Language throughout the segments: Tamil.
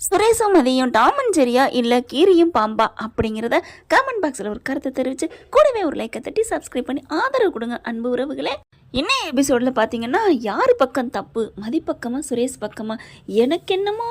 சுரேஷும் மதியும் டாம் அண்ட் ஜெரியா இல்லை கீரியும் பாம்பா அப்படிங்கிறத கமெண்ட் பாக்ஸில் ஒரு கருத்தை தெரிவித்து கூடவே ஒரு லைக்கை தட்டி சப்ஸ்கிரைப் பண்ணி ஆதரவு கொடுங்க அன்பு உறவுகளே. இன்னும் எபிசோடில் பார்த்தீங்கன்னா யார் பக்கம் தப்பு, மதி பக்கமா சுரேஷ் பக்கமா? எனக்கு என்னமோ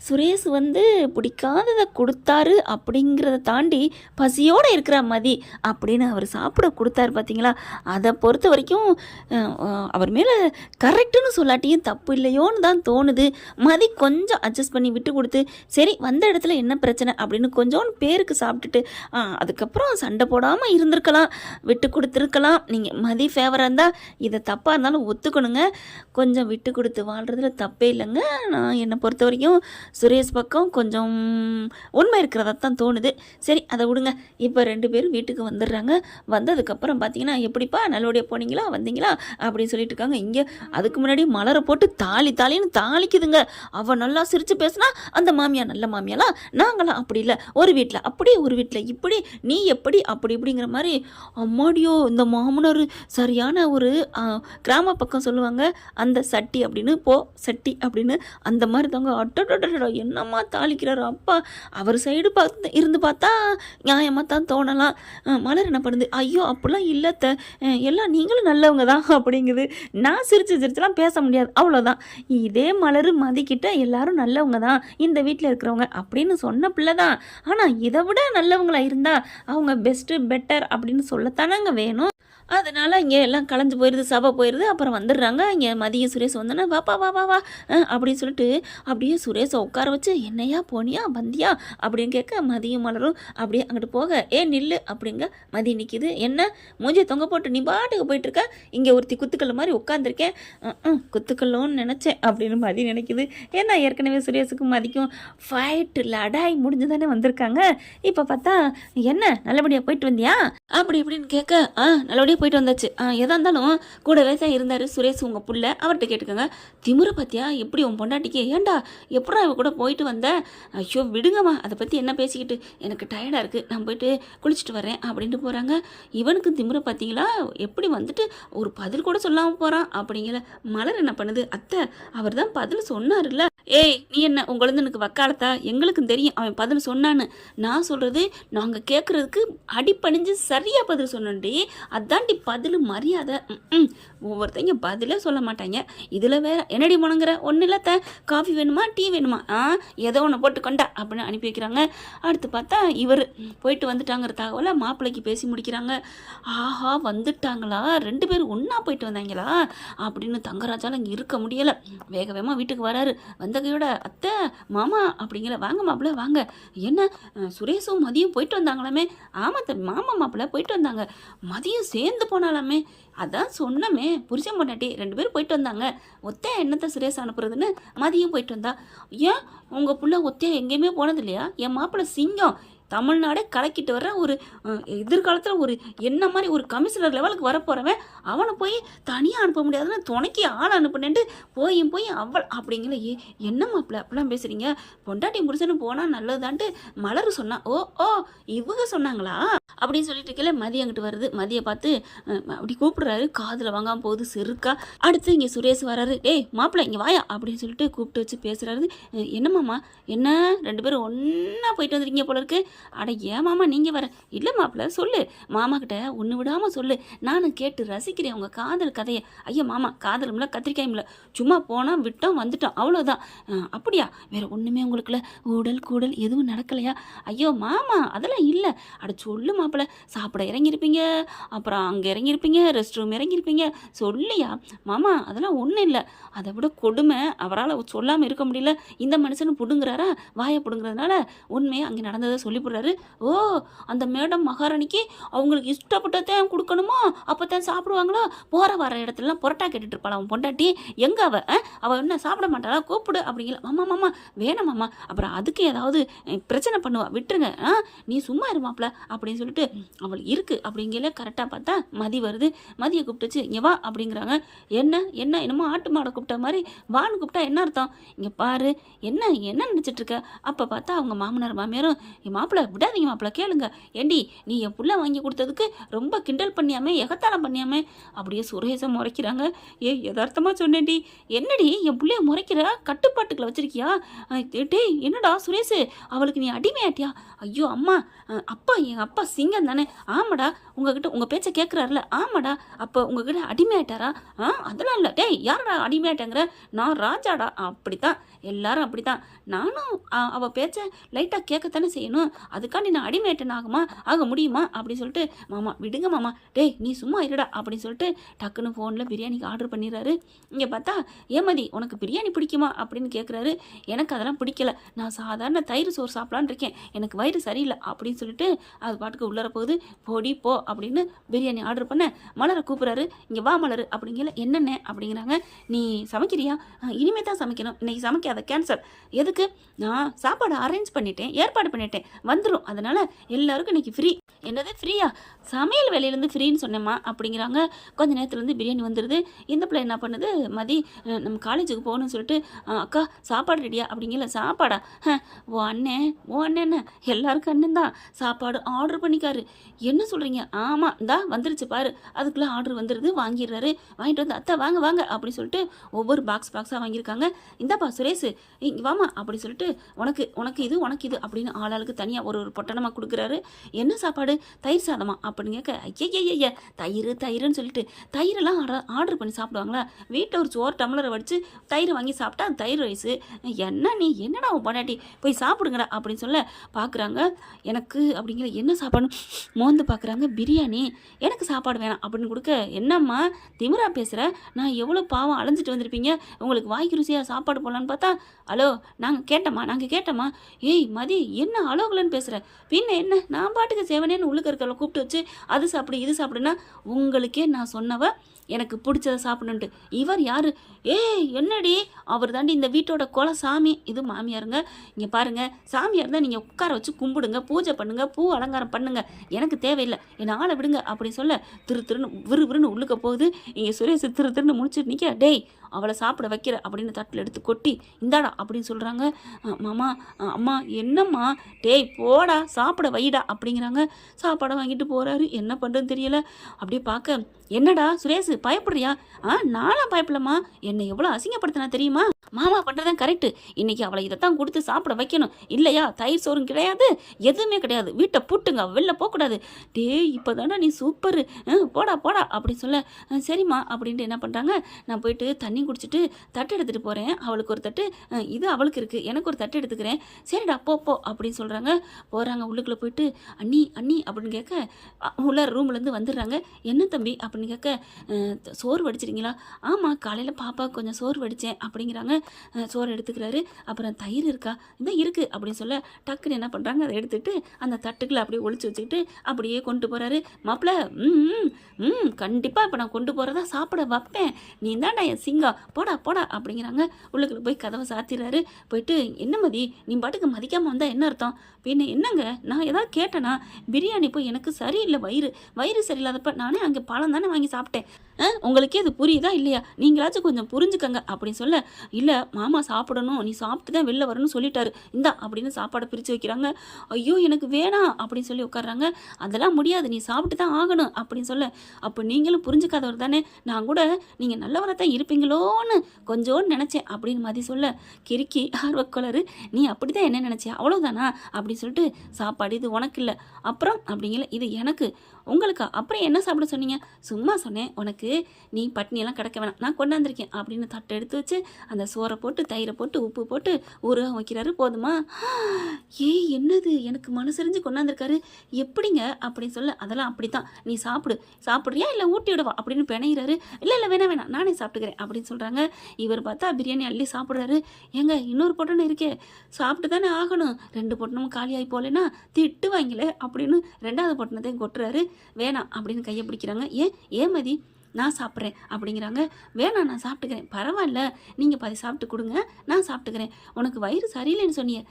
சுரேஷ் பிடிக்காததை கொடுத்தாரு அப்படிங்கிறத தாண்டி பசியோடு இருக்கிற மதி அப்படின்னு அவர் சாப்பிட கொடுத்தாரு பார்த்தீங்களா, அதை பொறுத்த வரைக்கும் அவர் மேலே கரெக்டுன்னு சொல்லாட்டியும் தப்பு இல்லையோன்னு தான் தோணுது. மதி கொஞ்சம் அட்ஜஸ்ட் பண்ணி விட்டு கொடுத்து சரி வந்த இடத்துல என்ன பிரச்சனை அப்படின்னு கொஞ்சோன்னு பேருக்கு சாப்பிட்டுட்டு அதுக்கப்புறம் சண்டை போடாமல் இருந்திருக்கலாம், விட்டு கொடுத்துருக்கலாம். நீங்கள் மதி ஃபேவராக இருந்தால் இதை தப்பாக இருந்தாலும் ஒத்துக்கணுங்க. கொஞ்சம் விட்டு கொடுத்து வாழ்கிறதுல தப்பே இல்லைங்க. நான் என்னை பொறுத்த வரைக்கும் சுரேஷ் பக்கம் கொஞ்சம் உண்மை இருக்கிறதா தான் தோணுது. சரி அதை விடுங்க. இப்போ 2 பேரும் வீட்டுக்கு வந்துடுறாங்க. வந்ததுக்கப்புறம் பார்த்தீங்கன்னா எப்படிப்பா நல்லபடியாக போனீங்களா வந்தீங்களா அப்படின்னு சொல்லிட்டு இருக்காங்க. இங்கே அதுக்கு முன்னாடி மலரை போட்டு தாலின்னு தாளிக்குதுங்க. அவள் நல்லா சிரித்து பேசுனா அந்த மாமியா நல்ல மாமியாலாம், நாங்களாம் அப்படி இல்லை, ஒரு வீட்டில் அப்படி ஒரு வீட்டில் இப்படி, நீ எப்படி அப்படி இப்படிங்கிற மாதிரி. அம்மாடியோ இந்த மாமனார் சரியான ஒரு கிராம பக்கம் சொல்லுவாங்க அந்த சட்டி அப்படின்னு, போ சட்டி அப்படின்னு, அந்த மாதிரி தாங்க. அட்டோ என்னம்மா தாளிக்கிறாரு அப்பா. அவர் சைடு பார்த்து இருந்து பார்த்தா நியாயமாக தான் தோணலாம். மலர் என்ன பண்ணுது, ஐயோ அப்படிலாம் இல்லத்த, எல்லாம் நீங்களும் நல்லவங்க தான் அப்படிங்குது. நான் சிரிச்சுலாம் பேச முடியாது, அவ்வளோதான். இதே மலர் மதிக்கிட்ட எல்லாரும் நல்லவங்க தான் இந்த வீட்டில் இருக்கிறவங்க அப்படின்னு சொன்ன பிள்ளை தான். ஆனால் இதை விட நல்லவங்களா இருந்தா அவங்க பெஸ்ட்டு பெட்டர் அப்படின்னு சொல்லத்தானங்க வேணும். அதனால் இங்கே எல்லாம் கலைஞ்சு போயிடுது, சபை போயிடுது. அப்புறம் வந்துடுறாங்க. இங்கே மதியம் சுரேஷ் வந்தோன்னா வாப்பா வா வா வா அப்படின்னு சொல்லிட்டு அப்படியே சுரேஷை உட்கார வச்சு என்னையா போனியா வந்தியா அப்படின்னு கேட்க மதியம் மலரும் அப்படியே அங்கிட்டு போக நில்லு அப்படிங்க. மதி நிற்கிது. என்ன மூஞ்சியை தொங்க போட்டு நீ பாட்டுக்கு போயிட்டுருக்க, இங்கே ஒருத்தி குத்துக்கல் மாதிரி உட்காந்துருக்கேன், குத்துக்கல்லோன்னு நினச்சேன் அப்படின்னு மதி நினைக்குது. ஏன்னா ஏற்கனவே சுரேஷுக்கும் மதிக்கும் ஃபைட்டு லடாய் முடிஞ்சு தானே வந்திருக்காங்க. இப்போ பார்த்தா என்ன நல்லபடியாக போயிட்டு வந்தியா அப்படி இப்படின்னு கேட்க நல்லபடியாக போயிட்டு வந்தாச்சு, எதாக இருந்தாலும் கூடவே தான் இருந்தார் சுரேஷ் உங்கள் புள்ள, அவர்கிட்ட கேட்டுக்கோங்க. திமுறை பார்த்தியா எப்படி உன் பொண்டாட்டிக்கு, ஏண்டா எப்படா இவ கூட போயிட்டு வந்த, ஐயோ விடுங்கம்மா அதை பற்றி என்ன பேசிக்கிட்டு, எனக்கு டயர்டாக இருக்குது, நான் போயிட்டு குளிச்சுட்டு வரேன் அப்படின்ட்டு போகிறாங்க. இவனுக்கு திமுறை பார்த்தீங்களா எப்படி வந்துட்டு ஒரு பதில் கூட சொல்லாமல் போகிறான் அப்படிங்கிற. மலர் என்ன பண்ணுது, அத்தை அவர் தான் பதில் சொன்னார்ல, ஏய் நீ என்ன உங்களது எனக்கு வக்காலத்தா, எங்களுக்கும் தெரியும் அவன் பதில் சொன்னான்னு. நான் சொல்கிறது நாங்கள் கேட்குறதுக்கு அடிப்பணிஞ்சு சரியாக பதில் சொன்னோண்டி, அதான்டி பதில் மரியாதை. ஒவ்வொருத்தங்க பதிலே சொல்ல மாட்டாங்க. இதில் வேற என்னடி போனங்கிற ஒன்றும் இல்லத்த, காஃபி வேணுமா டீ வேணுமா, ஏதோ ஒன்று போட்டு கொண்டா அப்படின்னு அனுப்பி வைக்கிறாங்க. அடுத்து பார்த்தா இவர் போயிட்டு வந்துட்டாங்கிற தகவலை மாப்பிள்ளைக்கு பேசி முடிக்கிறாங்க. ஆஹா வந்துட்டாங்களா, 2 பேரும் ஒன்றா போயிட்டு வந்தாங்களா அப்படின்னு தங்கராஜால் இங்கே இருக்க முடியலை. வேகமாக வீட்டுக்கு வராரு. வந்த கையோட அத்தை மாமா அப்படிங்கிற, வாங்க மாப்பிள்ள வாங்க. என்ன சுரேஷும் மதியம் போயிட்டு வந்தாங்களாமே? ஆமாத்த மாமா மாப்பிள்ள போயிட்டு வந்தாங்க, மதியம் சேர்ந்து போனாலாமே. அதான் சொன்னமே புருஷன் பொண்டாட்டி 2 பேரும் போயிட்டு வந்தாங்க, ஒத்தையா என்னத்தை சுரேஷ் அனுப்புறதுன்னு மதியம் போயிட்டு வந்தா. ஏன் உங்கள் புள்ள ஒத்தையா எங்கேயுமே போனது இல்லையா? என் மாப்பிள்ளை சிங்கம், தமிழ்நாடே கலக்கிட்டு வர்ற ஒரு எதிர்காலத்தில் ஒரு என்ன மாதிரி ஒரு கமிஷனர் லெவலுக்கு வரப்போகிறவன், அவனை போய் தனியாக அனுப்ப முடியாதுன்னு துணைக்கி ஆள் அனுப்புனேன்ட்டு போய் அவள் அப்படிங்கிற. என்ன மாப்பிள்ள அப்படிலாம் பேசுகிறீங்க, பொண்டாட்டி முடிச்சுன்னு போனால் நல்லதுதான்ட்டு மலர் சொன்னா. ஓ இவங்க சொன்னாங்களா அப்படின்னு சொல்லிட்டு இருக்கல. மதியம் அங்கிட்டு வருது. மதியை பார்த்து அப்படி கூப்பிடுறாரு, காதில் வாங்காமல் போகுது செருக்கா. அடுத்து இங்கே சுரேஷ் வராரு. டேய் மாப்பிள்ளை இங்கே வாயா அப்படின்னு சொல்லிட்டு கூப்பிட்டு வச்சு பேசுகிறாரு. என்னம்மாம்மா என்ன 2 பேரும் ஒன்றா போயிட்டு வந்துருக்கீங்க போல இருக்கு. அட ஏன் மாமா நீங்கள் வர, இல்லை மாப்பிள்ள சொல்லு, மாமா கிட்ட ஒன்று விடாமல் சொல்லு, நானும் கேட்டு ரசிக்கிறேன் உங்கள் காதல் கதையை. ஐயா மாமா காதலும்ல கத்திரிக்காயும்ல, சும்மா போனால் விட்டோம் வந்துட்டோம் அவ்வளோதான். அப்படியா, வேற ஒன்றுமே உங்களுக்குள்ள ஊடல் கூடல் எதுவும் நடக்கலையா? ஐயோ மாமா அதெல்லாம் இல்லை. அட சொல்லு மாப்பிள்ள, சாப்பிட இறங்கியிருப்பீங்க, அப்புறம் அங்கே இறங்கியிருப்பீங்க, ரெஸ்ட் ரூம் இறங்கியிருப்பீங்க, சொல்லியா மாமா? அதெல்லாம் ஒன்றும் இல்லை. அதை விட கொடுமை அவரால் சொல்லாமல் இருக்க முடியல. இந்த மனுஷனும் பிடுங்குறாரா, வாயை பிடுங்குறதுனால உண்மையை அங்கே நடந்ததை சொல்லி போடுறாரு. ஓ அந்த மேடம் மகாராணிக்கு அவங்களுக்கு இஷ்டப்பட்டதான் கொடுக்கணுமோ, அப்போ தான் சாப்பிடுவாங்களோ? போகிற வர இடத்துலலாம் புரட்டா கேட்டுட்டு இருப்பாள் அவன் பொண்டாட்டி. எங்கே அவள் என்ன சாப்பிட மாட்டாளா, கூப்பிடு அப்படிங்கல. மாமா வேணாம் மாமா, அப்புறம் அதுக்கு ஏதாவது பிரச்சனை பண்ணுவா, விட்டுருங்க, நீ சும்மா இருமாப்ல அப்படின்னு சொல்லிட்டு அவள் இருக்குது அப்படிங்கல. கரெக்டாக பார்த்தா மதி வருது. மதியை கூப்பிட்டுச்சு, இங்கே வா அப்படிங்கிறாங்க. என்ன என்னமோ ஆட்டு மாடை கூப்பிட்ட மாதிரி வான்னு கூப்பிட்டா என்ன அர்த்தம்? இங்கே பாரு என்ன நினச்சிட்டு இருக்க. அப்போ பார்த்தா அவங்க மாமனார் மாமியாரும், என் மாப்பிள்ள மாப்பிள்ள விடாதீங்க மாப்பிள்ள கேளுங்க. ஏண்டி நீ என் புள்ள வாங்கி கொடுத்ததுக்கு ரொம்ப கிண்டல் பண்ணியாமே எகத்தாளம் பண்ணியாமே அப்படியே சுரேஷை முறைக்கிறாங்க. யதார்த்தமாக சொன்னேன்டி. என்னடி என் பிள்ளைய முறைக்கிற, கட்டுப்பாட்டுக்களை வச்சிருக்கியா? டேய் என்னடா சுரேஷ், அவளுக்கு நீ அடிமையாட்டியா? ஐயோ அம்மா, அப்பா எங்கள் அப்பா சிங்கம் தானே. ஆமாடா, உங்ககிட்ட உங்கள் பேச்சை கேட்குறாருல. ஆமாடா, அப்போ உங்ககிட்ட அடிமையாயிட்டாரா? அதெல்லாம் இல்லை. டேய் யாரடா அடிமையாட்டேங்கிற? நான் ராஜாடா. அப்படித்தான் எல்லாரும் அப்படித்தான். நானும் அவள் பேச்சை லைட்டாக கேட்கத்தானே செய்யணும். அதுக்காண்டி நான் அடிமையாட்டன் ஆக முடியுமா அப்படின்னு சொல்லிட்டு, மாமா விடுங்க மாமா, டேய் நீ சும்மா இருடா அப்படின்னு சொல்லிட்டு டக்குன்னு ஃபோனில் பிரியாணிக்கு ஆர்டர் பண்ணிடுறாரு. இங்கே பார்த்தா ஏமதி உனக்கு பிரியாணி பிடிக்குமா அப்படின்னு கேட்குறாரு. எனக்கு அதெல்லாம் பிடிக்கல, நான் சாதாரண தயிர் சோறு சாப்பிட்லான்னு இருக்கேன், எனக்கு வயிறு சரியில்லை அப்படின்னு சொல்லிட்டு அது பாட்டுக்கு உள்ளர போகுது. போடி போ அப்படின்னு பிரியாணி ஆர்டர் பண்ண மலரை கூப்பிட்றாரு. இங்கே வா மலர் அப்படிங்கிற. என்னென்ன அப்படிங்கிறாங்க. நீ சமைக்கிறியா? இனிமே தான் சமைக்கணும், இன்னைக்கு சமைக்காத, கேன்சல். எதுக்கு? நான் சாப்பாடு அரேஞ்ச் பண்ணிட்டேன், ஏற்பாடு பண்ணிட்டேன், வந்துடும், அதனால் எல்லாருக்கும் இன்னைக்கு ஃப்ரீ. என்னது ஃப்ரீயா? சமையல் வேலையிலேருந்து ஃப்ரீன்னு சொன்னேம்மா அப்படிங்கிறாங்க. கொஞ்சம் நேரத்துலேருந்து பிரியாணி வந்துடுது. இந்த பிள்ளை என்ன பண்ணுது, மதி நம்ம காலேஜுக்கு போகணும்னு சொல்லிட்டு, அக்கா சாப்பாடு ரெடியா அப்படிங்கல. சாப்பாடா? ஓ அண்ணன் எல்லாருக்கும் அண்ணன் தான் சாப்பாடு ஆர்டர் பண்ணிக்காரு. என்ன சொல்கிறீங்க? ஆமாம் இந்தா வந்துருச்சு பாரு. அதுக்குள்ளே ஆர்டர் வந்துடுது. வாங்கிடுறாரு. வாங்கிட்டு வந்து அத்தை வாங்க வாங்க அப்படின்னு சொல்லிட்டு ஒவ்வொரு பாக்ஸாக வாங்கியிருக்காங்க. இந்தாப்பா சுரேஷ் இங்கே வாமா அப்படி சொல்லிட்டு உனக்கு இது அப்படின்னு ஆளாளுக்கு தனியாக ஒரு பொட்டணமாக கொடுக்குறாரு. என்ன சாப்பாடு? தயிர் சாதமா அப்படின்னு கேட்க, ஐயா தயிர்னு சொல்லிட்டு தயிரெல்லாம் ஆர்டர் பண்ணி சாப்பிடுவாங்களா? வீட்டில் ஒரு சோறு டம்ளரை வச்சு தயிர் வாங்கி சாப்பிட்டா தயிர் ரைஸு. என்னடா உன் பொண்டாட்டி, போய் சாப்பிடுங்கடா அப்படின்னு சொல்ல பார்க்குறாங்க. எனக்கு அப்படிங்கிற என்ன சாப்பாடு மோந்து பார்க்குறாங்க. பிரியாணி. எனக்கு சாப்பாடு வேணாம் அப்படின்னு கொடுக்க, என்னம்மா திமிரா பேசுகிற? நான் எவ்வளோ பாவம் அலைஞ்சிட்டு வந்திருப்பீங்க, உங்களுக்கு வாய்க்கு ருசியாக சாப்பாடு போடலான்னு பார்த்தா, ஹலோ நாங்கள் கேட்டோமா? ஏய் மதி என்ன அலோகலன்னு பேசுகிற? பின்ன என்ன, நான் பாட்டுக்கு சேவனேன்னு உள்ளுக்க இருக்கிறவளை கூப்பிட்டு வச்சு அது சாப்பிடு இது சாப்பிடுன்னா, உங்களுக்கே நான் சொன்னவ எனக்கு பிடிச்சதை சாப்பிடணுன்ட்டு. இவர் யார்? என்னடி, அவர் தாண்டி இந்த வீட்டோட குல சாமி. இது மாமியாருங்க. இங்கே பாருங்கள், சாமியார் தான் நீங்கள் உட்கார வச்சு கும்பிடுங்க, பூஜை பண்ணுங்க, பூ அலங்காரம் பண்ணுங்க, எனக்கு தேவையில்லை, என்னை ஆளை விடுங்க அப்படி சொல்ல திருன்னு விறுவிறுன்னு உள்ளுக்க போகுது. இங்கே சுரேஷ் திருன்னு முடிச்சுட்டு நிற்க, டேய் அவளை சாப்பிட வைக்கிற அப்படின்னு தட்டில் எடுத்து கொட்டி இந்தாடா அப்படின்னு சொல்கிறாங்க. மாமா அம்மா என்னம்மா, டேய் போடா சாப்பிட வைடா அப்படிங்கிறாங்க. சாப்பாடை வாங்கிட்டு போகிறாரு. என்ன பண்ணுறதுன்னு தெரியல. அப்படியே பார்க்க, என்னடா சுரேஷ் பயப்படுறியா? நானும் பயப்படலம்மா, என்னை எவ்வளோ அசிங்கப்படுத்தினா தெரியுமா? மாமா பண்ணுறதான் கரெக்டு. இன்றைக்கி அவளை இதைத்தான் கொடுத்து சாப்பிட வைக்கணும், இல்லையா தயிர் சோறும் கிடையாது, எதுவுமே கிடையாது, வீட்டை பூட்டுங்க, வெளில போகக்கூடாது. டேய் இப்போ தானே நீ சூப்பரு, போடா அப்படி சொல்ல, சரிம்மா அப்படின்ட்டு என்ன பண்ணுறாங்க. நான் போயிட்டு தண்ணி குடிச்சிட்டு தட்டு எடுத்துகிட்டு போகிறேன், அவளுக்கு ஒரு தட்டு, இது அவளுக்கு இருக்குது, எனக்கு ஒரு தட்டு எடுத்துக்கிறேன், சரிடா போ அப்படின்னு சொல்கிறாங்க. போகிறாங்க. உள்ளுக்குள்ளே போயிட்டு அண்ணி அப்படின்னு கேட்க, உள்ள ரூம்லேருந்து வந்துடுறாங்க. என்ன தம்பி அப்படின்னு கேட்க, சோறு வடிச்சிட்டிங்களா? ஆமாம் காலையில் பாப்பா கொஞ்சம் சோறு வடித்தேன் அப்படிங்கிறாங்க. சோறு எடுத்துக்கிறாரு. அப்புறம் தயிர் இருக்கா? இதான் இருக்குது அப்படின்னு சொல்ல, டக்குன்னு என்ன பண்ணுறாங்க, அதை எடுத்துகிட்டு அந்த தட்டுக்களை அப்படியே ஒழிச்சு வச்சுக்கிட்டு அப்படியே கொண்டு போகிறாரு. மாப்பிள்ள கண்டிப்பாக இப்போ நான் கொண்டு போகிறதா சாப்பிட வைப்பேன், நீ தான்டா என் சிங்கம், போடா அப்படிங்கிறாங்க. உள்ளுக்குள்ள போய் கதவை சாத்திடுறாரு. போயிட்டு, என்ன மதி நீ பாட்டுக்கு மதிக்காமல் வந்தால் என்ன அர்த்தம்? பின்ன என்னங்க, நான் ஏதாவது கேட்டேன்னா, பிரியாணி போய் எனக்கு சரியில்லை, வயிறு சரியில்லாதப்ப நானே அங்கே பழம் தானே வாங்கி சாப்பிட்டேன், உங்களுக்கே அது புரியுதா இல்லையா? நீங்களாச்சும் கொஞ்சம் புரிஞ்சுக்கங்க அப்படின்னு சொல்ல, இல்லை மாமா சாப்பிடணும், நீ சாப்பிட்டு தான் வெளில வரணும்னு சொல்லிட்டாரு, இந்தா அப்படின்னு சாப்பாடை பிரித்து வைக்கிறாங்க. ஐயோ எனக்கு வேணாம் அப்படின்னு சொல்லி உட்காடுறாங்க. அதெல்லாம் முடியாது, நீ சாப்பிட்டு தான் ஆகணும் அப்படின்னு சொல்ல, அப்போ நீங்களும் புரிஞ்சுக்காதவர் தானே, நான் கூட நீங்கள் நல்லவரை தான் இருப்பீங்களோன்னு கொஞ்சோன்னு நினச்சேன் அப்படின்னு மதி சொல்ல, கிறுக்கி ஆர்வக்கொளரு, நீ அப்படி தான் என்ன நினச்சியா, அவ்வளோதானா அப்படின்னு சொல்லிட்டு, சாப்பாடு இது உனக்கு இல்லை, அப்புறம் அப்படிங்கல, இது எனக்கு உங்களுக்கா, அப்புறம் என்ன சாப்பிட சொன்னீங்க? சும்மா சொன்னேன், உனக்கு நீ பட்னியெல்லாம் கிடக்க வேணாம், நான் கொண்டாந்துருக்கேன் அப்படின்னு தட்டை எடுத்து வச்சு அந்த சோறை போட்டு தயிரை போட்டு உப்பு போட்டு ஊறுகாய் வைக்கிறாரு. போதுமா? என்னது எனக்கு மனசறிஞ்சு கொண்டாந்துருக்காரு, எப்படிங்க அப்படின்னு சொல்ல, அதெல்லாம் அப்படித்தான், நீ சாப்பிட்றியா இல்லை ஊட்டி விடவா அப்படின்னு பிணையிறாரு. இல்லை வேணாம் நானே சாப்பிட்டுக்கிறேன் அப்படின்னு சொல்கிறாங்க. இவர் பார்த்தா பிரியாணி அள்ளி சாப்பிட்றாரு. ஏங்க இன்னொரு பொட்டணம் இருக்கே, சாப்பிட்டு தானே ஆகணும், 2 பொட்டணமும் காலியாகி போகலன்னா திட்டு வாங்கல அப்படின்னு 2வது பொட்டணத்தையும் கொட்டுறாரு. வேணாம் அப்படின்னு கையை பிடிக்கிறாங்க. ஏன் மதி நான் சாப்பிட்றேன் அப்படிங்கிறாங்க. வேணாம் நான் சாப்பிட்டுக்கிறேன். பரவாயில்ல நீங்கள் பாதி சாப்பிட்டு கொடுங்க, நான் சாப்பிட்டுக்கிறேன். உனக்கு வயிறு சரியில்லைன்னு சொன்னியே,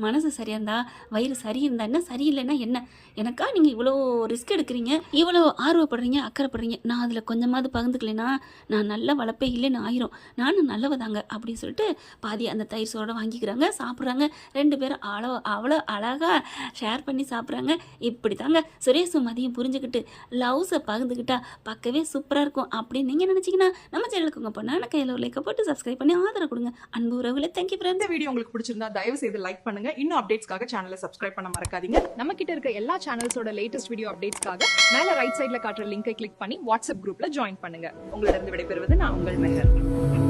மனசு சரியாக இருந்தா வயிறு சரி இருந்தா என்ன, சரியில்லைன்னா என்ன? எனக்கா நீங்கள் இவ்வளோ ரிஸ்க் எடுக்கிறீங்க, இவ்வளோ ஆர்வப்படுறீங்க, அக்கறைப்படுறீங்க. நான் அதில் கொஞ்சமாவது பகிர்ந்துக்கலைன்னா நான் நல்ல வளர்ப்பே இல்லைன்னு ஆயிரும். நானும் நல்லவதாங்க அப்படின்னு சொல்லிட்டு பாதி அந்த தயிர் சோட வாங்கிக்கிறாங்க, சாப்பிட்றாங்க. 2 பேரும் அவ்வளோ அழகாக ஷேர் பண்ணி சாப்பிட்றாங்க. இப்படி தாங்க சுரேஷும் மதியம் புரிஞ்சுக்கிட்டு லவ்ஸை பகிர்ந்துக்கிட்டா பார்க்கவே சூப்பராக இருக்கும் அப்படின்னு நீங்கள் நினச்சிங்கன்னா நம்ம சேனலுக்கு உங்கள் பொண்ணான கையில் ஒரு லைக்கை போட்டு சப்ஸ்கிரைப் பண்ணி ஆதரவு கொடுங்க. அன்பு உறவுகளை தேங்க்யூ ஃப்ரெண்ட்ஸ். இந்த வீடியோ உங்களுக்கு பிடிச்சிருந்தா தயவு செய்து லைக் பண்ணுங்க. இன்னும் அப்டேட்ஸ்க்காக சேனலை சப்ஸ்கிரைப் பண்ண மறக்காதீங்க. நம்ம கிட்ட இருக்க எல்லா சேனல்ஸோட லேட்டஸ்ட் வீடியோ அப்டேட்ஸ்க்காக மேல ரைட் சைடுல காட்டுற லிங்கை கிளிக் பண்ணி வாட்ஸ்அப் குரூப்ல ஜாயின் பண்ணுங்க. உங்களிடம் விடைபெறுவது நான் உங்கள் மெஹர்.